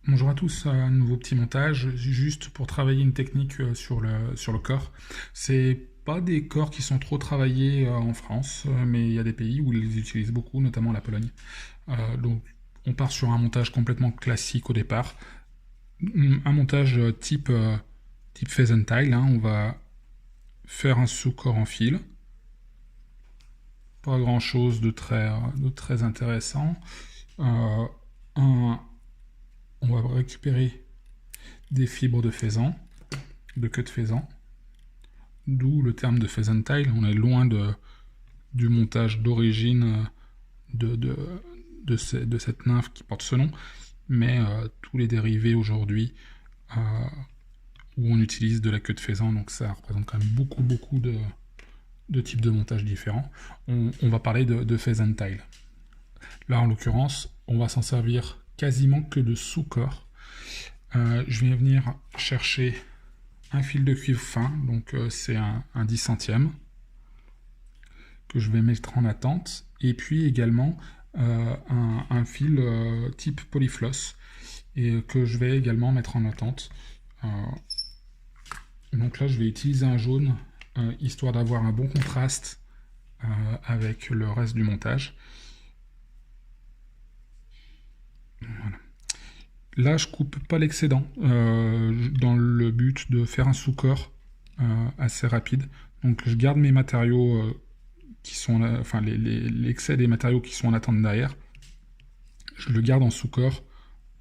Bonjour à tous, un nouveau petit montage, juste pour travailler une technique sur le corps. C'est pas des corps qui sont trop travaillés en France, mais il y a des pays où ils les utilisent beaucoup, notamment la Pologne. Donc on part sur un montage complètement classique au départ. Un montage type Pheasant Tile, hein. On va faire un sous-corps en fil. Pas grand chose de très intéressant. Euh, un- on va récupérer des fibres de faisan, de queue de faisan. D'où le terme de pheasant tile. On est loin du montage d'origine de, de, de cette nymphe qui porte ce nom, mais tous les dérivés aujourd'hui euh, où on utilise de la queue de faisan, donc ça représente quand même beaucoup de types de montage différents. On va parler de pheasant tile. Là, en l'occurrence, on va s'en servir quasiment que de sous-corps. Je vais venir chercher un fil de cuivre fin, donc c'est un 10 centièmes, que je vais mettre en attente, et puis également un fil type polyfloss, et que je vais également mettre en attente. Euh, donc là, je vais utiliser un jaune, histoire d'avoir un bon contraste avec le reste du montage. Voilà. Là, je coupe pas l'excédent, dans le but de faire un sous-corps assez rapide. Donc je garde mes matériaux qui sont, enfin l'excès des matériaux qui sont en attente derrière. Je le garde en sous-corps.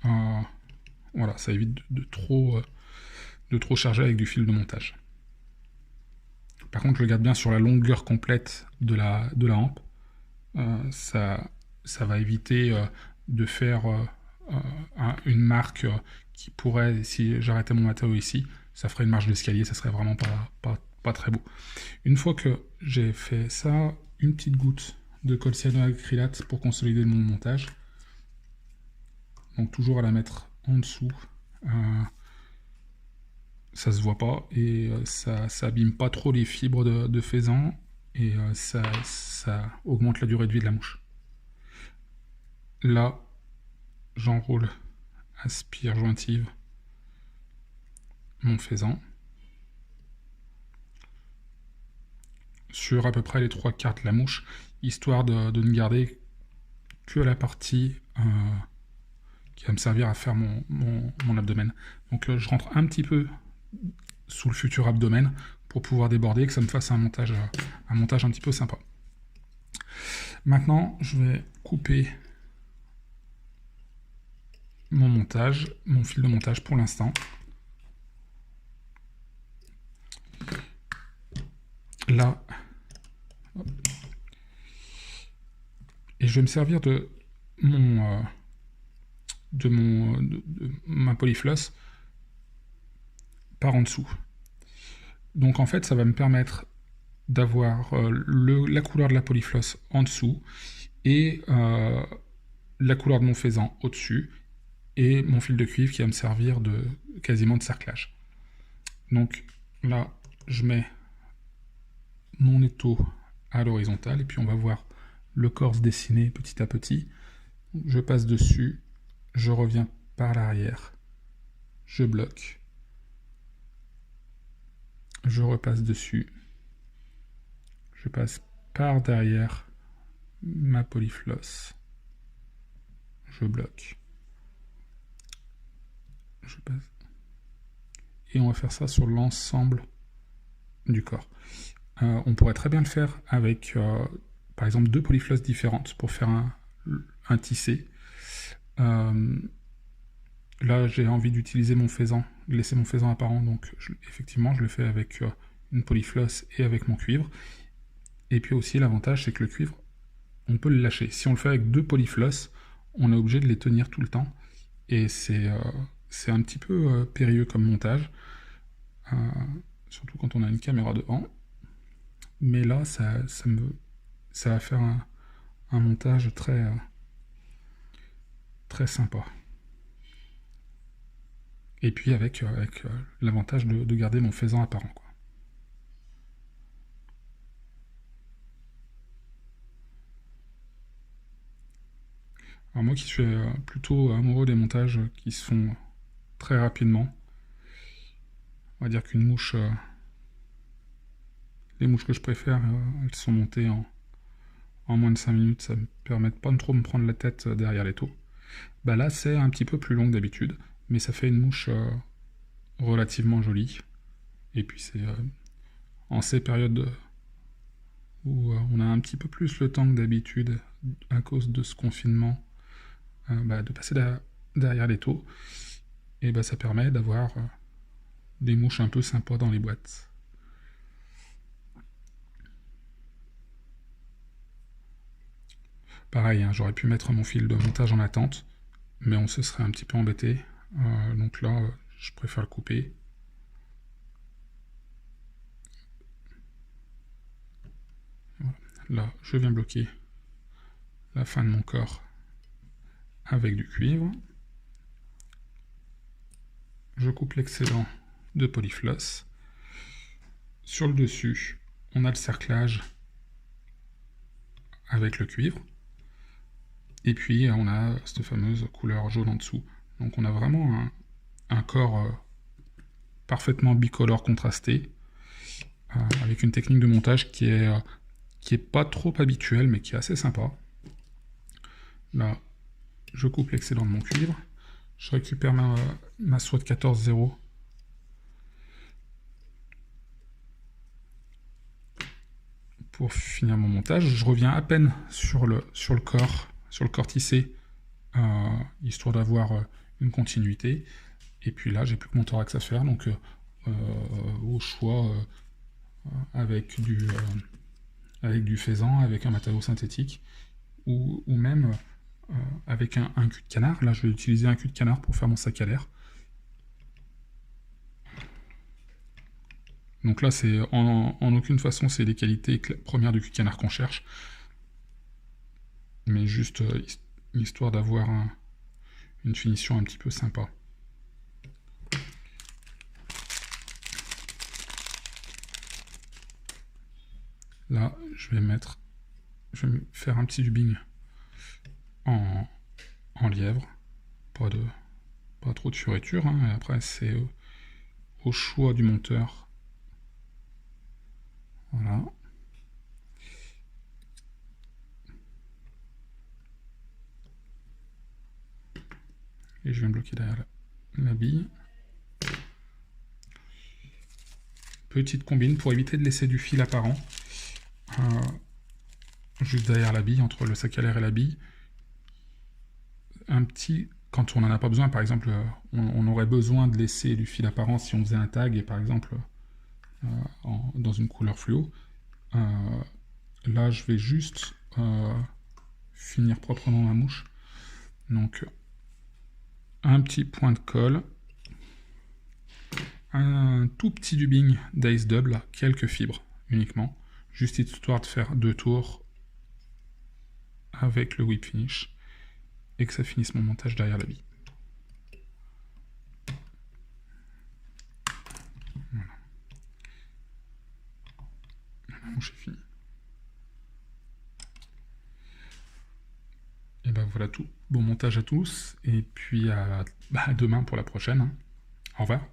Voilà, ça évite de trop charger avec du fil de montage. Par contre, je le garde bien sur la longueur complète de la hampe. Ça va éviter de faire une marque qui pourrait, si j'arrêtais mon matériau ici, ça ferait une marche d'escalier, ça serait vraiment pas très beau. Une fois que j'ai fait ça, une petite goutte de colle cyanoacrylate pour consolider mon montage. Donc toujours à la mettre en dessous. Ça se voit pas et ça abîme pas trop les fibres de faisan et ça augmente la durée de vie de la mouche. Là, j'enroule à spire jointive mon faisan sur à peu près les 3/4 de la mouche, histoire de ne garder que la partie qui va me servir à faire mon abdomen. Donc je rentre un petit peu sous le futur abdomen pour pouvoir déborder, que ça me fasse un montage un petit peu sympa. Maintenant, je vais couper mon montage, mon fil de montage pour l'instant. Là, et je vais me servir de ma polyfloss par en dessous. Donc en fait, ça va me permettre d'avoir la couleur de la polyfloss en dessous et la couleur de mon faisan au-dessus et mon fil de cuivre qui va me servir quasiment de cerclage. Donc là, je mets mon étau à l'horizontale et puis on va voir le corps se dessiner petit à petit. Je passe dessus, je reviens par l'arrière, je bloque, je repasse dessus, je passe par derrière ma polyfloss, je bloque, je passe, et on va faire ça sur l'ensemble du corps. On pourrait très bien le faire avec, par exemple, 2 polyflosses différentes pour faire un tissé. Là, j'ai envie d'utiliser mon faisan, de laisser mon faisan apparent, donc effectivement, je le fais avec une polyfloss et avec mon cuivre. Et puis aussi, l'avantage, c'est que le cuivre, on peut le lâcher. Si on le fait avec 2 polyflosses, on est obligé de les tenir tout le temps. Et c'est un petit peu périlleux comme montage, euh, surtout quand on a une caméra devant. Mais là, ça va faire un montage très sympa. Et puis avec l'avantage de garder mon faisan apparent, quoi. Alors moi qui suis plutôt amoureux des montages qui se font très rapidement, on va dire qu'une mouche, les mouches que je préfère, elles sont montées en moins de 5 minutes, ça me permet de pas trop me prendre la tête derrière les taux. Bah là c'est un petit peu plus long que d'habitude, mais ça fait une mouche relativement jolie. Et puis c'est en ces périodes où on a un petit peu plus le temps que d'habitude à cause de ce confinement, de passer derrière les taux, et ça permet d'avoir des mouches un peu sympas dans les boîtes. Pareil, hein, j'aurais pu mettre mon fil de montage en attente, mais on se serait un petit peu embêté. Donc là, je préfère le couper. Voilà. Là, je viens bloquer la fin de mon corps avec du cuivre. Je coupe l'excédent de polyfloss. Sur le dessus, on a le cerclage avec le cuivre. Et puis on a cette fameuse couleur jaune en dessous. Donc on a vraiment un corps parfaitement bicolore contrasté, avec une technique de montage qui est pas trop habituelle, mais qui est assez sympa. Là, je coupe l'excédent de mon cuivre. Je récupère ma soie de 14-0. Pour finir mon montage, je reviens à peine sur le corps tissé, histoire d'avoir une continuité. Et puis là, j'ai plus que mon thorax à faire, donc au choix avec du faisan, avec un matériau synthétique, ou même avec un cul de canard. Là, je vais utiliser un cul de canard pour faire mon sac à l'air. Donc là, c'est en aucune façon, c'est les qualités premières du cul de canard qu'on cherche, mais juste histoire d'avoir une finition un petit peu sympa. Là, je vais me faire un petit dubbing en lièvre, pas trop de fioriture, hein, et après c'est au choix du monteur. Voilà. Et je viens bloquer derrière la bille. Petite combine pour éviter de laisser du fil apparent. Juste derrière la bille, entre le sac à l'air et la bille. Un petit, quand on n'en a pas besoin, par exemple, on aurait besoin de laisser du fil apparent si on faisait un tag, et par exemple, dans une couleur fluo. Là, je vais juste finir proprement ma mouche. Donc, un petit point de colle, un tout petit dubbing d'Ace Double, quelques fibres uniquement, juste histoire de faire 2 tours avec le whip finish, et que ça finisse mon montage derrière la bille. Voilà. La mouche est finie. Et voilà tout. Bon montage à tous, et puis à demain pour la prochaine. Au revoir.